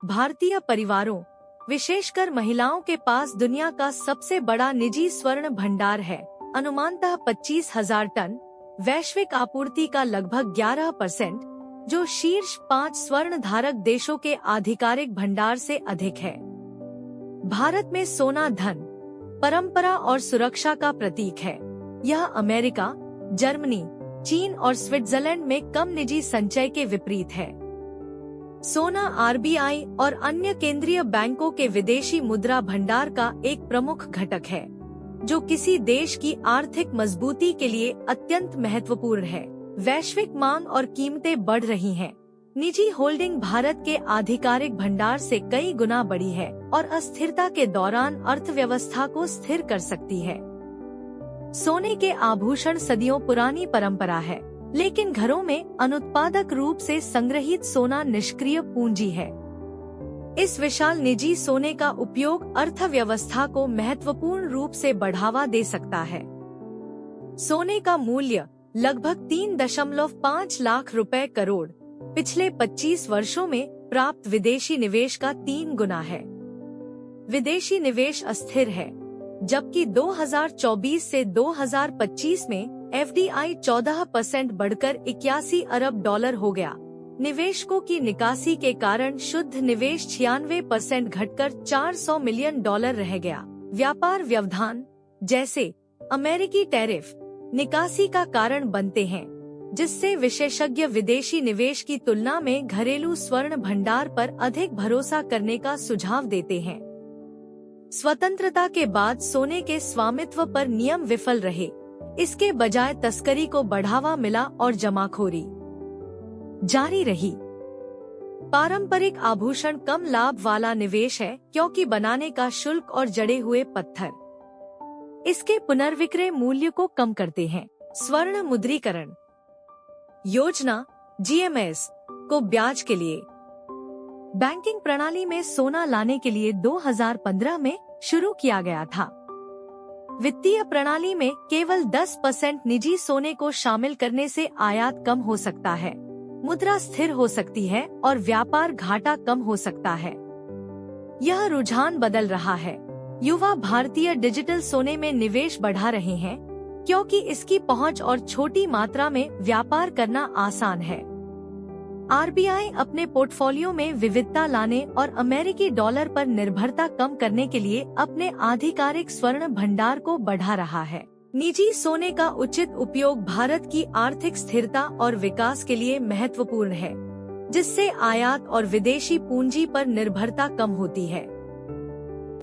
भारतीय परिवारों, विशेषकर महिलाओं के पास दुनिया का सबसे बड़ा निजी स्वर्ण भंडार है। अनुमानतः 25,000 टन, वैश्विक आपूर्ति का लगभग 11%, जो शीर्ष 5 स्वर्ण धारक देशों के आधिकारिक भंडार से अधिक है। भारत में सोना धन, परंपरा और सुरक्षा का प्रतीक है। यह अमेरिका, जर्मनी, चीन और स्विट्जरलैंड में कम निजी संचय के विपरीत है। सोना आरबीआई और अन्य केंद्रीय बैंकों के विदेशी मुद्रा भंडार का एक प्रमुख घटक है, जो किसी देश की आर्थिक मजबूती के लिए अत्यंत महत्वपूर्ण है। वैश्विक मांग और कीमतें बढ़ रही हैं। निजी होल्डिंग भारत के आधिकारिक भंडार से कई गुना बड़ी है और अस्थिरता के दौरान अर्थव्यवस्था को स्थिर कर सकती है। सोने के आभूषण सदियों पुरानी परंपरा है, लेकिन घरों में अनुत्पादक रूप से संग्रहित सोना निष्क्रिय पूंजी है। इस विशाल निजी सोने का उपयोग अर्थव्यवस्था को महत्वपूर्ण रूप से बढ़ावा दे सकता है। सोने का मूल्य लगभग 3.5 लाख रुपए करोड़ पिछले 25 वर्षों में प्राप्त विदेशी निवेश का 3 गुना है। विदेशी निवेश अस्थिर है, जबकि 2024 से 2025 में एफडीआई 14% बढ़कर 81 अरब डॉलर हो गया। निवेशकों की निकासी के कारण शुद्ध निवेश 96% घटकर 400 मिलियन डॉलर रह गया। व्यापार व्यवधान जैसे अमेरिकी टैरिफ निकासी का कारण बनते हैं, जिससे विशेषज्ञ विदेशी निवेश की तुलना में घरेलू स्वर्ण भंडार पर अधिक भरोसा करने का सुझाव देते हैं। स्वतंत्रता के बाद सोने के स्वामित्व पर नियम विफल रहे। इसके बजाय तस्करी को बढ़ावा मिला और जमाखोरी जारी रही। पारंपरिक आभूषण कम लाभ वाला निवेश है, क्योंकि बनाने का शुल्क और जड़े हुए पत्थर इसके पुनर्विक्रय मूल्य को कम करते हैं। स्वर्ण मुद्रीकरण योजना जीएमएस को ब्याज के लिए बैंकिंग प्रणाली में सोना लाने के लिए 2015 में शुरू किया गया था। वित्तीय प्रणाली में केवल 10% निजी सोने को शामिल करने से आयात कम हो सकता है, मुद्रा स्थिर हो सकती है और व्यापार घाटा कम हो सकता है। यह रुझान बदल रहा है। युवा भारतीय डिजिटल सोने में निवेश बढ़ा रहे हैं, क्योंकि इसकी पहुंच और छोटी मात्रा में व्यापार करना आसान है। आरबीआई अपने पोर्टफोलियो में विविधता लाने और अमेरिकी डॉलर पर निर्भरता कम करने के लिए अपने आधिकारिक स्वर्ण भंडार को बढ़ा रहा है। निजी सोने का उचित उपयोग भारत की आर्थिक स्थिरता और विकास के लिए महत्वपूर्ण है, जिससे आयात और विदेशी पूंजी पर निर्भरता कम होती है।